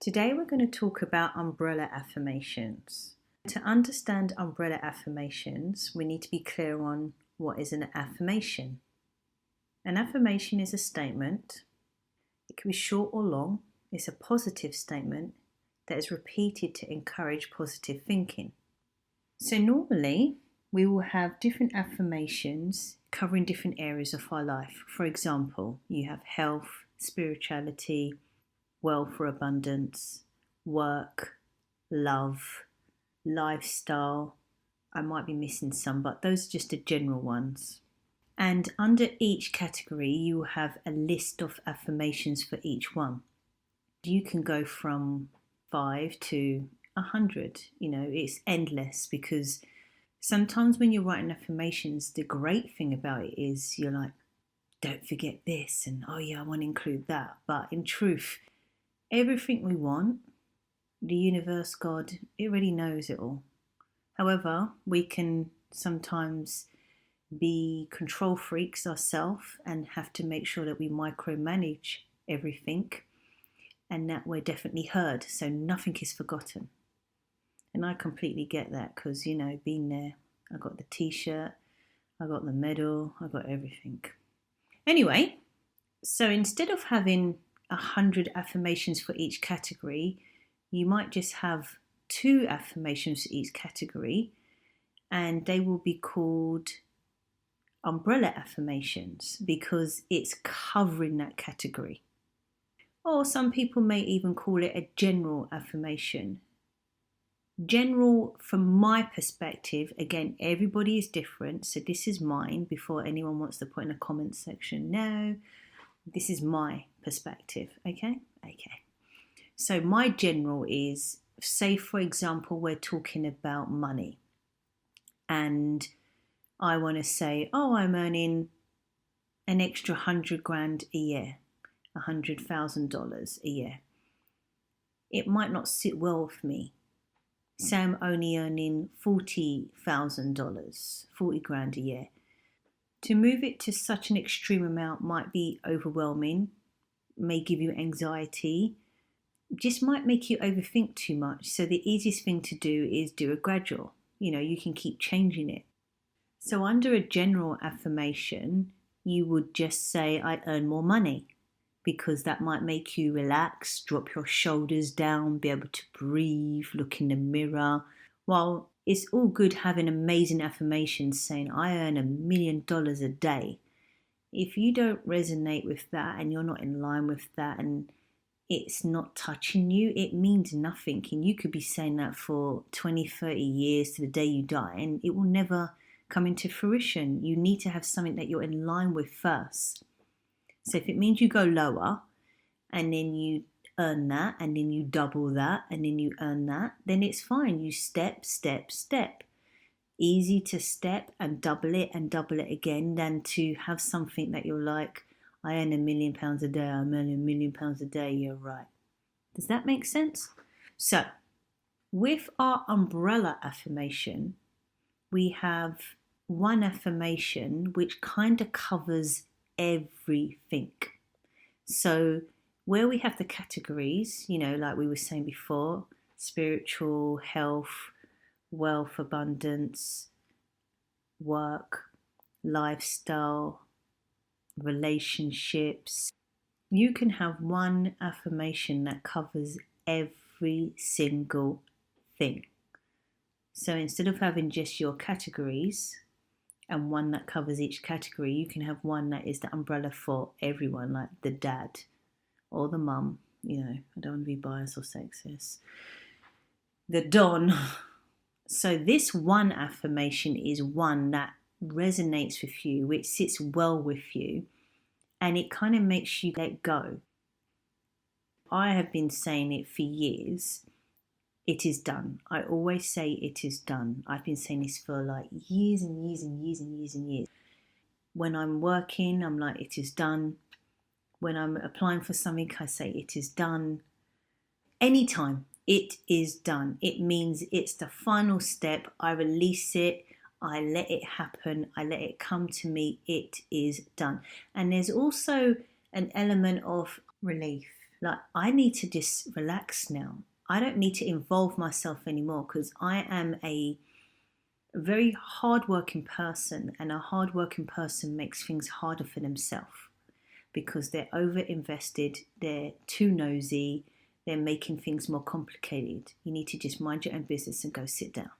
Today we're going to talk about umbrella affirmations. To understand umbrella affirmations, we need to be clear on what is an affirmation. An affirmation is a statement. It can be short or long. It's a positive statement that is repeated to encourage positive thinking. So normally we will have different affirmations covering different areas of our life. For example, you have health, spirituality, wealth or abundance, work, love, lifestyle. I might be missing some, but those are just the general ones. And under each category, you will have a list of affirmations for each one. You can go from 5 to 100. It's endless because sometimes when you're writing affirmations, the great thing about it is you're like, don't forget this, and oh yeah, I want to include that. But in truth, everything we want, the universe, God, it already knows it all. However, we can sometimes be control freaks ourselves and have to make sure that we micromanage everything and that we're definitely heard, so nothing is forgotten. And I completely get that because, been there. I got the t-shirt, I got the medal, I got everything. Anyway, so instead of having 100 affirmations for each category, you might just have 2 affirmations for each category, and they will be called umbrella affirmations because it's covering that category. Or some people may even call it a general affirmation. General, from my perspective, again, everybody is different, so this is mine before anyone wants to put in a comment section. No, this is my perspective, okay? So my general is, say for example, we're talking about money and I want to say, I'm earning an extra 100 grand a year, $100,000 a year. It might not sit well with me. Say I'm only earning $40,000, 40 grand a year. To move it to such an extreme amount might be overwhelming, may give you anxiety, just might make you overthink too much. So the easiest thing to do is do a gradual. You can keep changing it. So under a general affirmation, you would just say, I earn more money, because that might make you relax, drop your shoulders down, be able to breathe, look in the mirror. While it's all good having amazing affirmations saying, I earn $1 million a day. If you don't resonate with that and you're not in line with that and it's not touching you, it means nothing. And you could be saying that for 20, 30 years to the day you die and it will never come into fruition. You need to have something that you're in line with first. So if it means you go lower and then you earn that and then you double that and then you earn that, then it's fine. You step. Easy to step and double it again than to have something that you're like, I earn £1 million a day, I'm earning £1 million a day, you're right. Does that make sense? So with our umbrella affirmation, we have one affirmation which kind of covers everything. So where we have the categories, like we were saying before, spiritual, health, wealth, abundance, work, lifestyle, relationships, you can have one affirmation that covers every single thing. So instead of having just your categories and one that covers each category, you can have one that is the umbrella for everyone, like the dad or the mum. I don't want to be biased or sexist. The don. So this one affirmation is one that resonates with you, which sits well with you, and it kind of makes you let go. I have been saying it for years. It is done. I always say it is done. I've been saying this for like years and years. When I'm working, I'm like, it is done. When I'm applying for something, I say it is done. Anytime, it is done. It means it's the final step. I release it. I let it happen. I let it come to me. It is done. And there's also an element of relief. Like, I need to just relax now. I don't need to involve myself anymore because I am a very hardworking person, and a hardworking person makes things harder for themselves because they're over invested, they're too nosy, they're making things more complicated. You need to just mind your own business and go sit down.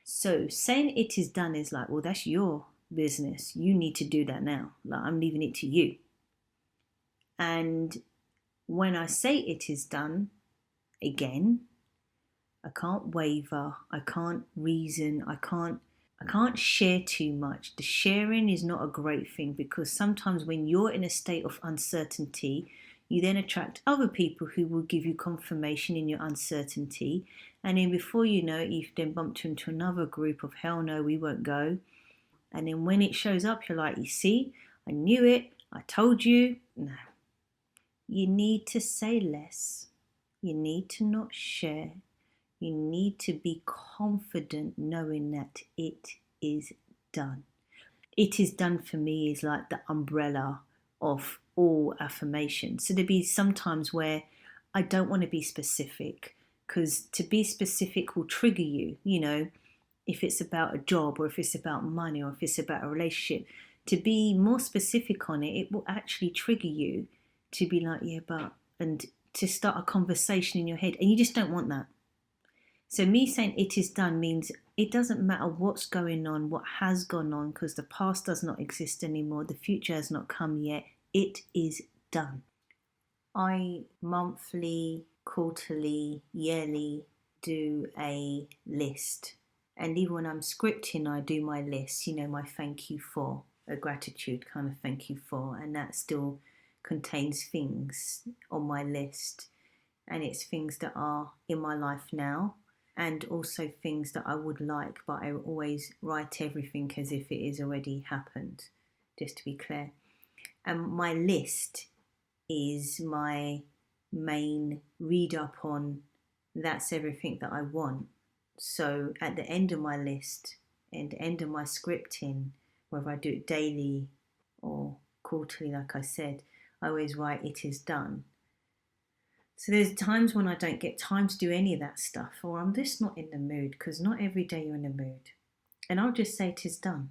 So saying it is done is like, well, that's your business. You need to do that now. Like, I'm leaving it to you. And when I say it is done, again, I can't waver, I can't reason, I can't share too much. The sharing is not a great thing because sometimes when you're in a state of uncertainty, you then attract other people who will give you confirmation in your uncertainty. And then before you know it, you've then bumped into another group of hell no, we won't go. And then when it shows up, you're like, you see, I knew it, I told you. No. You need to say less. You need to not share. You need to be confident knowing that it is done. It is done for me is like the umbrella of all affirmations. So there'll be some times where I don't want to be specific because to be specific will trigger you, if it's about a job or if it's about money or if it's about a relationship. To be more specific on it, it will actually trigger you to be like, yeah, but, and to start a conversation in your head. And you just don't want that. So me saying it is done means it doesn't matter what's going on, what has gone on, because the past does not exist anymore. The future has not come yet. It is done. I monthly, quarterly, yearly do a list. And even when I'm scripting, I do my list, my thank you for, a gratitude kind of thank you for. And that still contains things on my list. And it's things that are in my life now and also things that I would like, but I always write everything as if it is already happened, just to be clear. And my list is my main read up on that's everything that I want. So at the end of my list and the end of my scripting, whether I do it daily or quarterly, like I said, I always write it is done. So there's times when I don't get time to do any of that stuff, or I'm just not in the mood, because not every day you're in the mood. And I'll just say it is done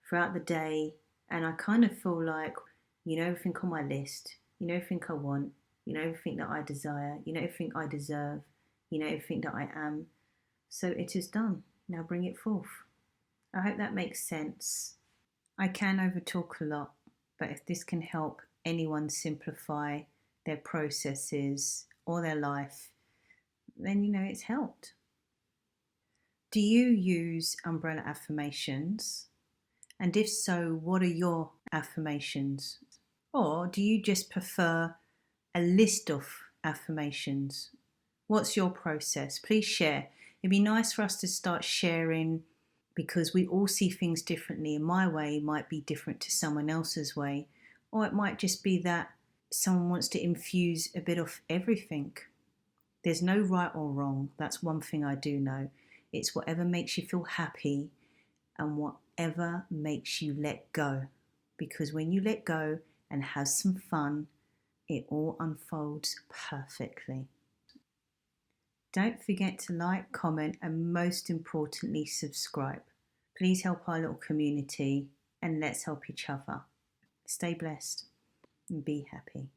throughout the day. And I kind of feel like, everything on my list, everything I want, everything that I desire, everything I deserve, everything that I am. So it is done. Now bring it forth. I hope that makes sense. I can overtalk a lot, but if this can help anyone simplify their processes or their life, then it's helped. Do you use umbrella affirmations? And if so, what are your affirmations? Or do you just prefer a list of affirmations? What's your process? Please share. It'd be nice for us to start sharing because we all see things differently. And my way might be different to someone else's way. Or it might just be that someone wants to infuse a bit of everything. There's no right or wrong. That's one thing I do know. It's whatever makes you feel happy and whatever makes you let go. Because when you let go and have some fun, it all unfolds perfectly. Don't forget to like, comment, and most importantly, subscribe. Please help our little community and let's help each other. Stay blessed and be happy.